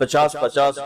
50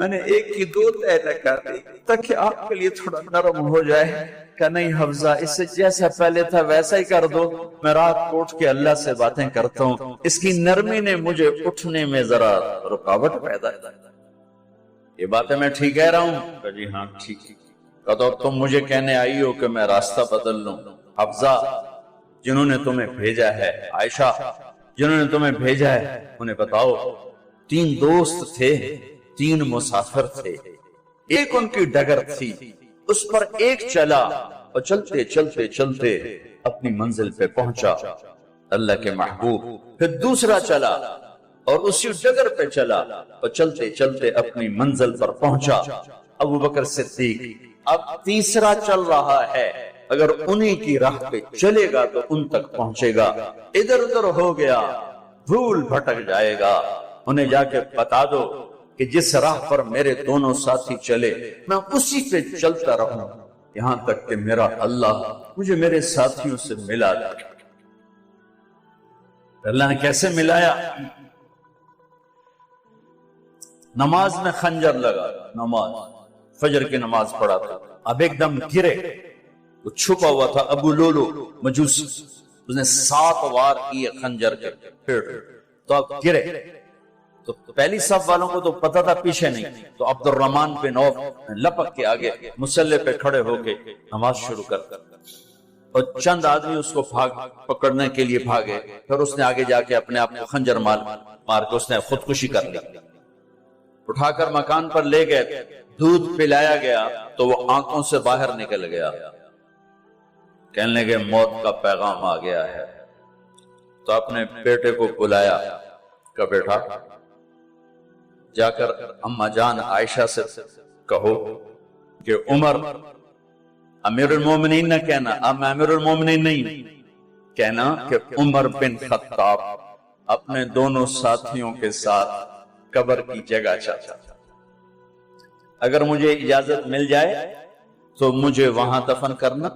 میں نے ایک کی 2 طے لگا دی تاکہ آپ کے لیے تھوڑا نرم ہو جائے کہ نہیں حفظہ، اس سے جیسا پہلے تھا ویسا ہی کر دو، میں رات کو اٹھ کے اللہ سے باتیں کرتا ہوں، اس کی نرمی نے مجھے اٹھنے میں ذرا رکاوٹ پیدا کی۔ یہ باتیں میں ٹھیک کہہ رہا ہوں کہ جی ہاں ٹھیک ہے۔ کہ تو تم مجھے کہنے آئی ہو کہ میں راستہ بدل لوں؟ حفظہ جنہوں نے تمہیں بھیجا ہے، عائشہ جنہوں نے تمہیں بھیجا ہے، انہیں بتاؤ 3 دوست تھے، 3 مسافر تھے، ایک ان کی ڈگر تھی، اس پر ایک چلا اور چلتے چلتے چلتے اپنی منزل پہ پہنچا اللہ کے محبوب، پھر دوسرا چلا اور اسی ڈگر پہ چلا اور چلتے چلتے اپنی منزل پر پہنچا ابو بکر صدیق، اب تیسرا چل رہا ہے، اگر انہی کی راہ پہ چلے گا تو ان تک پہنچے گا، ادھر ادھر ہو گیا بھول بھٹک جائے گا، انہیں جا کے بتا دو کہ جس راہ پر میرے دونوں ساتھی چلے میں اسی پہ چلتا رہوں یہاں تک کہ میرا اللہ مجھے میرے ساتھیوں سے ملا دے۔ اللہ نے کیسے ملایا؟ نماز میں خنجر لگا، نماز فجر کی نماز پڑھا تھا، اب ایک دم گرے، وہ چھپا ہوا تھا ابو لولو مجوسی، اس نے 7 وار کیے خنجر کے پھر تو اب گرے، تو پہلی صف والوں کو تو پتہ تھا پیچھے نہیں، تو عبد الرحمن بن عوف لپک کے آگے مصلی پہ کھڑے ہو کے نماز شروع کر اور چند آدمی اس کو پکڑنے کے لیے بھاگے، پھر اس نے آگے جا کے اپنے آپ کو خنجر مار کے اس نے خودکشی کر لی، اٹھا کر مکان پر لے گئے، دودھ پلایا گیا تو وہ آنکھوں سے باہر نکل گیا، کہنے لگے موت کا پیغام آ گیا ہے، تو اپنے بیٹے کو بلایا کہ بیٹا جا کر اماں جان عائشہ سے کہو کہ عمر امیر المومنین نہ کہنا، اب میں امیر المومنین نہیں کہنا کہ عمر بن خطاب اپنے دونوں ساتھیوں کے ساتھ قبر کی جگہ چاہتا، اگر مجھے اجازت مل جائے تو مجھے وہاں دفن کرنا،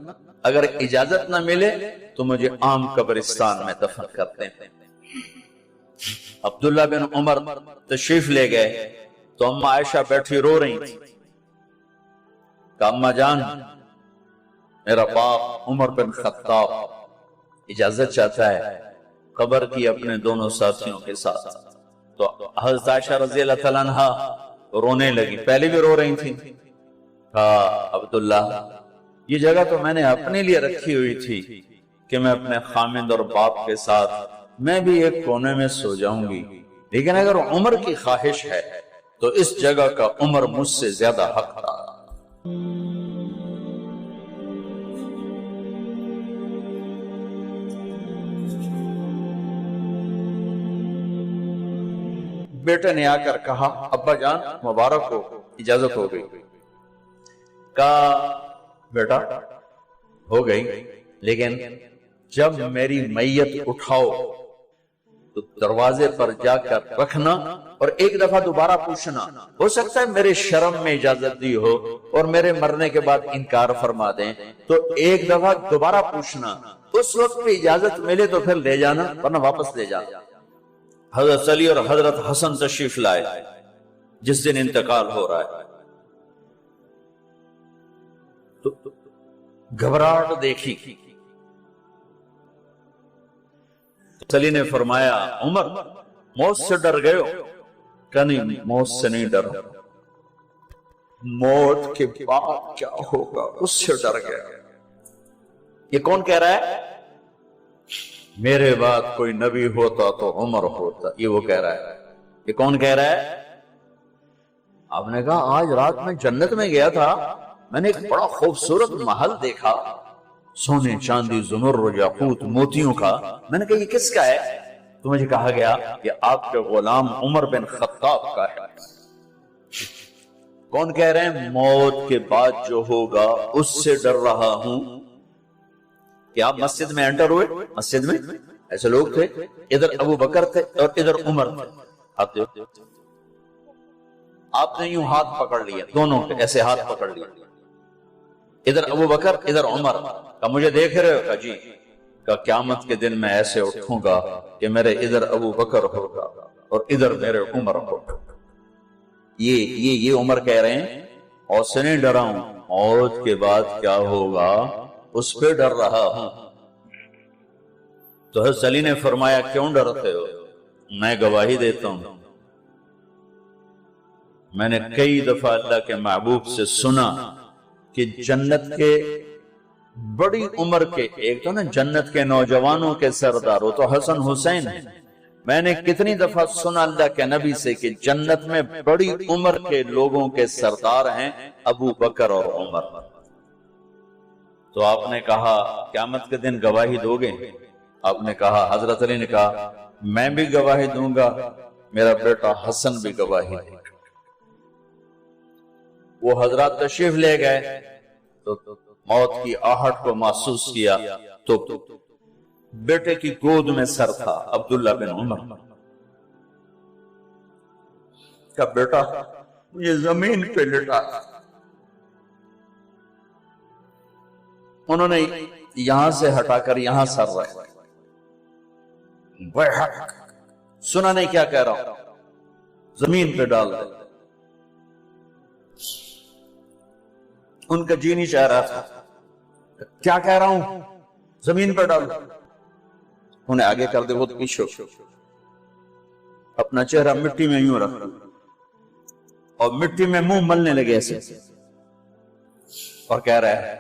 اگر اجازت نہ ملے تو مجھے عام قبرستان میں دفن کرتے ہیں۔ عبداللہ بن عمر تشریف لے گئے تو اماں عائشہ بیٹھی رو رہی تھی کہ اماں جان میرا باپ عمر بن خطاب اجازت چاہتا ہے قبر کی اپنے دونوں ساتھیوں کے ساتھ، تو حضرت عائشہ رضی اللہ تعالیٰ عنہ رونے لگی، پہلے بھی رو رہی تھی، کہا عبداللہ یہ جگہ تو میں نے اپنے لیے رکھی ہوئی تھی کہ میں اپنے خامند اور باپ کے ساتھ میں بھی ایک کونے میں سو جاؤں گی، لیکن اگر عمر کی خواہش ہے تو اس جگہ کا عمر مجھ سے زیادہ حق تھا۔ بیٹے نے آ کر کہا ابا جان مبارک ہو، اجازت ہو گئی، کہا بیٹا ہو گئی، لیکن جب میری میت اٹھاؤ تو دروازے پر جا کر رکھنا اور ایک دفعہ دوبارہ پوچھنا، ہو سکتا ہے میرے شرم میں اجازت دی ہو اور میرے مرنے کے بعد انکار فرما دیں، تو ایک دفعہ دوبارہ پوچھنا، اس وقت بھی اجازت ملے تو پھر لے جانا ورنہ واپس لے جانا۔ حضرت علی اور حضرت حسن تشریف لائے جس دن انتقال ہو رہا ہے، تو گھبراہٹ دیکھی، علی نے فرمایا عمر موت سے ڈر گئے ہو؟ کہ نہیں موت سے نہیں ڈر، موت کے بعد کیا ہوگا اس سے ڈر گیا۔ یہ کون کہہ رہا ہے؟ میرے بعد کوئی نبی ہوتا تو عمر ہوتا، یہ وہ کہہ رہا ہے۔ یہ کون کہہ رہا ہے؟ آپ نے کہا آج رات میں جنت میں گیا تھا، میں نے ایک بڑا خوبصورت محل دیکھا، سونے چاندی زمرد یاقوت موتیوں کا، میں نے کہا یہ کس کا ہے؟ تو مجھے کہا گیا کہ آپ کے غلام عمر بن خطاب کا ہے۔ کون کہہ رہے ہیں موت کے بعد جو ہوگا اس سے ڈر رہا ہوں؟ کہ آپ مسجد میں انٹر ہوئے، مسجد میں ایسے لوگ تھے، ادھر ابو بکر تھے اور ادھر عمر تھے، آپ نے یوں ہاتھ پکڑ لیا، دونوں ایسے ہاتھ پکڑ لیا، ادھر ابو بکر ادھر عمر، کہ مجھے دیکھ رہے ہو؟ کہ جی، کہ قیامت کے دن میں ایسے اٹھوں گا کہ میرے ادھر ابو بکر ہوگا اور ادھر میرے عمر ہوگا۔ یہ عمر کہہ رہے ہیں موت سے نہیں ڈرا ہوں، موت کے بعد کیا ہوگا اس پہ ڈر رہا ہوں۔ تو حضرت علی نے فرمایا کیوں ڈرتے ہو؟ میں گواہی دیتا ہوں، میں نے کئی دفعہ اللہ کے محبوب سے سنا کہ جنت کے بڑی عمر کے، ایک تو نا جنت کے نوجوانوں کے سردار وہ تو حسن حسین ہیں، میں نے کتنی دفعہ سنا اللہ کے نبی سے کہ جنت میں بڑی عمر کے لوگوں کے سردار ہیں ابو بکر اور عمر۔ تو آپ نے کہا قیامت کے دن گواہی دو گے؟ آپ نے کہا، حضرت علی نے کہا میں بھی گواہی دوں گا، میرا بیٹا حسن بھی گواہی دے گا۔ وہ حضرات تشریف لے گئے تو موت کی آہٹ کو محسوس کیا تو بیٹے کی گود میں سر تھا عبداللہ بن عمر کا، بیٹا یہ زمین پہ لٹا۔ انہوں نے یہاں سے ہٹا کر یہاں سر رکھا، سنا نہیں کیا کہہ رہا ہوں، زمین پہ ڈال دے۔ ان کا جی نہیں چاہ رہا تھا، کیا کہہ رہا ہوں، زمین پہ ڈال دے۔ انہیں آگے کر دے، وہ تو پیچھے اپنا چہرہ مٹی میں یوں رکھ اور مٹی میں منہ ملنے لگے ایسے، اور کہہ رہا ہے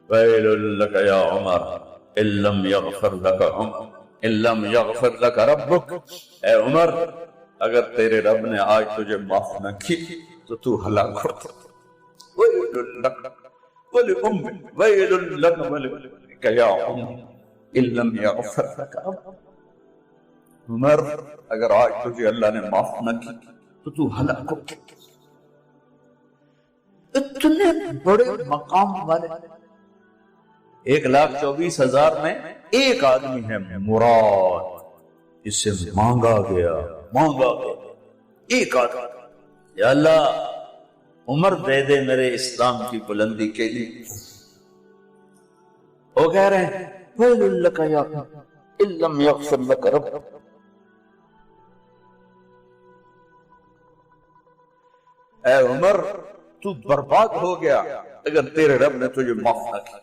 ویل لک یا عمر ان لم یغفر لک عمر ان لم یغفر لک ربک، اے عمر اگر تیرے رب نے آج تجھے معاف نہ کی تو تو ہلاک ہو۔ ویل لک ولأمک ویل لک ولک یا عمر ان لم یغفر لک ربک، عمر اگر آج تجھے اللہ نے معاف نہ کی تو تو ہلاک ہو۔ اتنے بڑے مقام والے 1,24,000 میں ایک آدمی ہے مراد، اس سے مانگا گیا ایک آدمی، یا اللہ عمر دے دے میرے اسلام کی بلندی کے لیے۔ وہ کہہ رہے ہیں ویل لک یا ان لم یغفر لک ربک، اے عمر تو برباد ہو گیا اگر تیرے رب نے تجھے معاف نہ کیا۔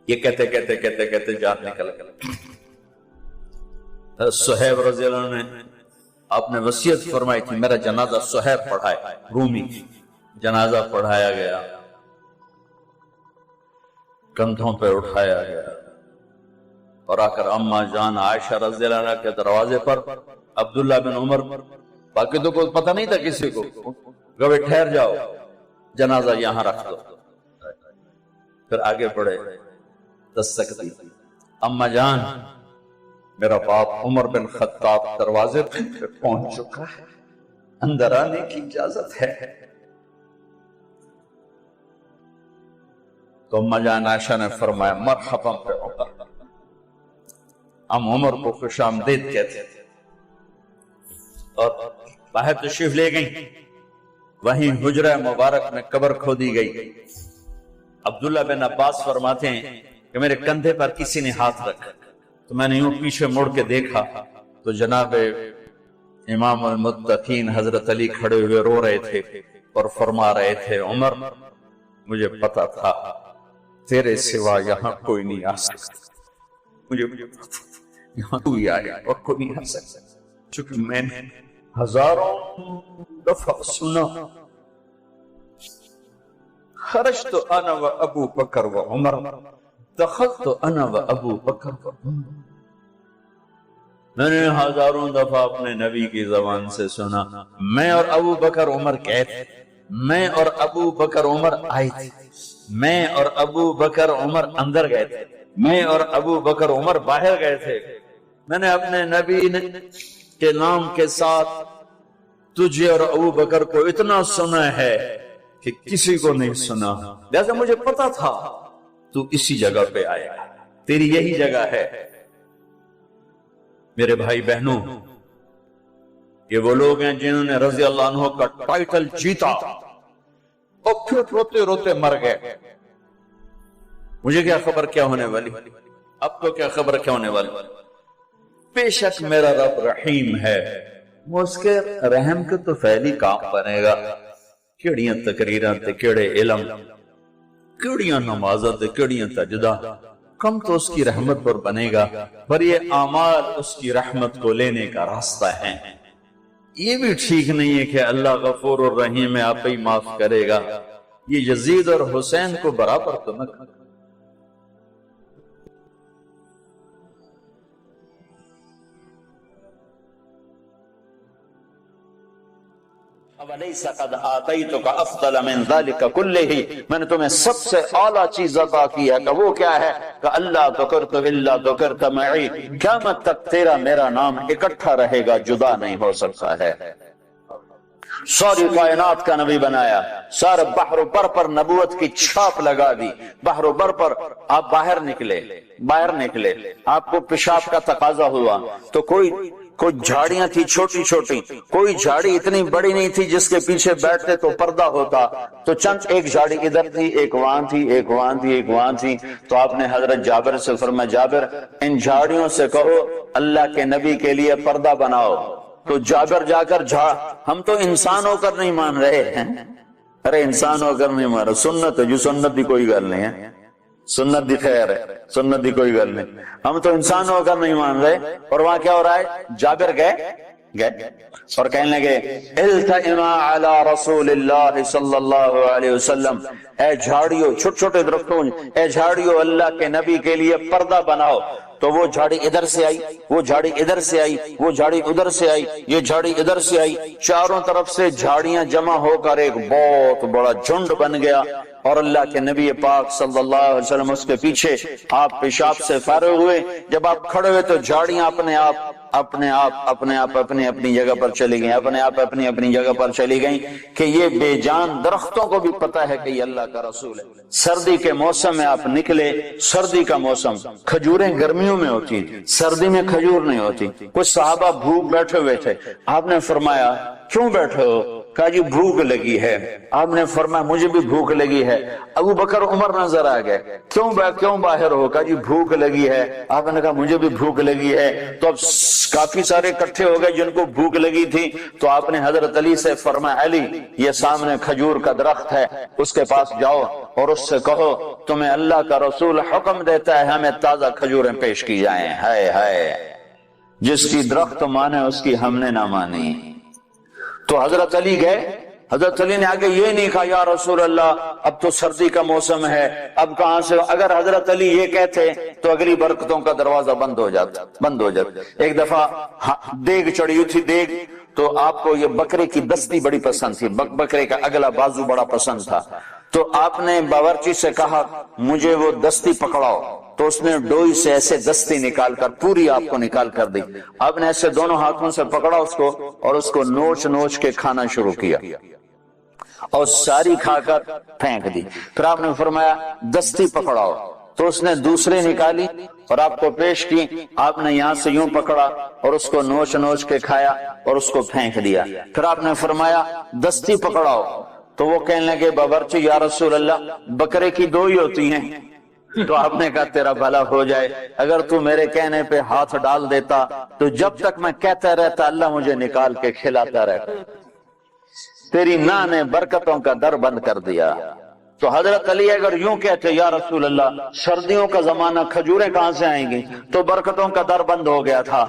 یہ کہتے کہتے جان نکل گئی۔ صہیب رضی اللہ عنہ نے آپ نے وصیت فرمائی تھی میرا جنازہ صہیب پڑھائے، رومی جنازہ پڑھایا گیا، کندھوں پہ اٹھایا گیا، اور آ کر اماں جان عائشہ رضی اللہ عنہ کے دروازے پر عبداللہ بن عمر، باقی تو کوئی پتہ نہیں تھا کسی کو، گوے ٹھہر جاؤ جنازہ یہاں رکھ دو۔ پھر آگے بڑھے، دستک دی، اماں جان میرا باپ عمر بن خطاب دروازے پہ پہنچ چکا ہے، اندر آنے کی اجازت ہے۔ تو اماں جان عائشہ نے فرمایا مرحبا پہ عمر، ہم عمر کو خوش آمدید کہتے تھے، اور باہر تشریف لے گئیں۔ وہیں حجرہ مبارک میں قبر کھودی گئی۔ عبداللہ بن عباس فرماتے ہیں کہ میرے کندھے پر کسی نے ہاتھ رکھا تو میں نے یوں پیچھے مڑ کے دیکھا تو جناب امام المتقین حضرت علی کھڑے ہوئے رو رہے تھے اور فرما رہے تھے عمر مجھے پتا تھا تیرے سوا یہاں کوئی نہیں آ سکتا، مجھے پتا تھا یہاں تو ہی آیا اور کوئی نہیں آ سکتا، چونکہ میں نے ہزاروں دفعہ سنا خرجت انا و ابو بکر و عمر دخلت انا و ابو بکر و عمر، میں نے ہزاروں دفعہ اپنے نبی کی زبان سے سنا میں اور ابو بکر عمر کہے تھے، میں اور ابو بکر عمر آئے تھے، میں اور ابو بکر عمر اندر گئے تھے، میں اور ابو بکر عمر باہر گئے تھے، میں نے اپنے نبی کے نام کے ساتھ تجھے اور ابو بکر کو اتنا سنا ہے کہ کسی کو نہیں سنا، لہذا مجھے پتا تھا تو اسی جگہ پہ آیا، تیری یہی جگہ ہے۔ میرے بھائی بہنوں، یہ وہ لوگ ہیں جنہوں نے رضی اللہ عنہ کا ٹائٹل جیتا اور پھر روتے روتے مر گئے۔ مجھے کیا خبر کیا ہونے والی، اب تو کیا خبر کیا ہونے والی، بے شک میرا رب رحیم ہے، وہ اس کے رحم کے تو فعلی کام بنے گا، کیڑیاں تقریراں تے کیڑے علم، کیڑیاں نمازاں تے کیڑیاں تجدہ، کم تو اس کی رحمت پر بنے گا، پر یہ اعمال اس کی رحمت کو لینے کا راستہ ہے۔ یہ بھی ٹھیک نہیں ہے کہ اللہ غفور الرحیم ہے، آپ ہی معاف کرے گا، یہ یزید اور حسین کو برابر تو نہ وَلَيْسَ قَدْ آتَيْتُكَ أَفْضَلَ مِنْ ذَلِكَ كُلِّهِ، میں نے تمہیں سب سے اعلیٰ چیز عطا کی ہے، کہ وہ کیا ہے؟ کہ اللہ ذکرت الا ذکرت معی، قیامت تک تیرا میرا نام اکٹھا رہے گا، جدا نہیں ہو سکتا ہے۔ ساری کائنات کا نبی بنایا، سارے بحر و بر پر نبوت کی چھاپ لگا دی، بحر و بر پر آپ باہر نکلے، آپ کو پیشاب کا تقاضا ہوا تو کوئی جھاڑیاں تھی چھوٹی چھوٹی، کوئی جھاڑی اتنی بڑی نہیں تھی جس کے پیچھے بیٹھتے تو پردہ ہوتا، تو چند ایک جھاڑی ادھر تھی، ایک وہاں تھی، ایک وہاں تھی، ایک وہاں تھی، تو آپ نے حضرت جابر سے فرمایا جابر ان جھاڑیوں سے کہو اللہ کے نبی کے لیے پردہ بناؤ، تو جابر جا کر ہم تو انسان ہو کر نہیں مان رہے ہیں، ارے انسان ہو کر نہیں مان رہے، سنت ہے جو سنت دی کوئی گل نہیں ہے، سنت دی خیر ہے، سنت دی کوئی گل نہیں، ہم تو انسان ہو کر نہیں مان رہے۔ اور وہاں کیا ہو رہا ہے؟ جابر گئے اور کہنے لگے التئما علی رسول اللہ صلی اللہ علیہ وسلم، اے جھاڑیوں، چھوٹے چھوٹے درختوں، اے جھاڑیوں اللہ کے نبی کے لیے پردہ بناؤ، تو وہ جھاڑی ادھر سے آئی، وہ جھاڑی ادھر سے آئی، وہ جھاڑی ادھر سے آئی، یہ جھاڑی ادھر سے آئی، چاروں طرف سے جھاڑیاں جمع ہو کر ایک بہت بڑا جھنڈ بن گیا، اور اللہ کے نبی پاک صلی اللہ علیہ وسلم اس کے پیچھے، آپ پیشاب سے فارغ ہوئے، جب آپ کھڑے ہوئے تو جھاڑیاں اپنے آپ اپنی جگہ پر چلی گئیں، اپنے آپ اپنی جگہ پر چلی گئیں، کہ یہ بے جان درختوں کو بھی پتا ہے کہ یہ اللہ کا رسول ہے۔ سردی کے موسم میں آپ نکلے، سردی کا موسم، کھجوریں گرمیوں میں ہوتی، سردی میں کھجور نہیں ہوتی، کچھ صحابہ بھوک بیٹھے ہوئے تھے، آپ نے فرمایا کیوں بیٹھے ہو؟ کہا جی بھوک لگی ہے۔ آپ نے فرمایا مجھے بھی بھوک لگی ہے۔ ابو بکر عمر نظر آ گئے، کیوں باہر ہو؟ کہا جی بھوک لگی ہے۔ آپ نے کہا مجھے بھی بھوک لگی ہے۔ تو اب کافی سارے اکٹھے ہو گئے جن کو بھوک لگی تھی، تو آپ نے حضرت علی سے فرمایا علی یہ سامنے کھجور کا درخت ہے، اس کے پاس جاؤ اور اس سے کہو تمہیں اللہ کا رسول حکم دیتا ہے ہمیں تازہ کھجوریں پیش کی جائیں۔ ہائے ہائے، جس کی درخت مانے اس کی ہم نے نہ مانی۔ تو حضرت علی گئے، حضرت علی نے آگے یہ نہیں کہا یا رسول اللہ اب تو سردی کا موسم ہے، اب کہاں سے؟ اگر حضرت علی یہ کہتے تو اگلی برکتوں کا دروازہ بند ہو جاتا۔ ایک دفعہ دیگ چڑھی ہوئی تھی، دیگ تو آپ کو یہ بکرے کی دستی بڑی پسند تھی، بکرے کا اگلا بازو بڑا پسند تھا، تو آپ نے باورچی سے کہا مجھے وہ دستی پکڑاؤ، تو اس نے ڈوئی سے ایسے دستی نکال کر پوری آپ کو نکال کر دی۔ آپ نے ایسے دونوں ہاتھوں سے پکڑا اس کو اور اس کو نوچ کے کھانا شروع کیا اور ساری کھا کر پھینک دی۔ پھر آپ نے فرمایا دستی پکڑاؤ، تو اس نے دوسری نکالی اور آپ کو پیش کی۔ آپ نے یہاں سے یوں پکڑا اور اس کو نوچ کے کھایا اور اس کو پھینک دیا۔ پھر آپ نے فرمایا دستی پکڑاؤ، تو وہ کہنے لگے باورچی یا رسول اللہ بکرے کی دو ہی ہوتی ہیں۔ تو آپ نے کہا تیرا بھلا ہو جائے، اگر تو میرے کہنے پہ ہاتھ ڈال دیتا تو جب تک میں کہتا رہتا اللہ مجھے نکال کے کھلاتا رہتا۔ تیری نا نے برکتوں کا در بند کر دیا۔ تو حضرت علی اگر یوں کہتے یا رسول اللہ سردیوں کا زمانہ کھجوریں کہاں سے آئیں گی، تو برکتوں کا در بند ہو گیا تھا۔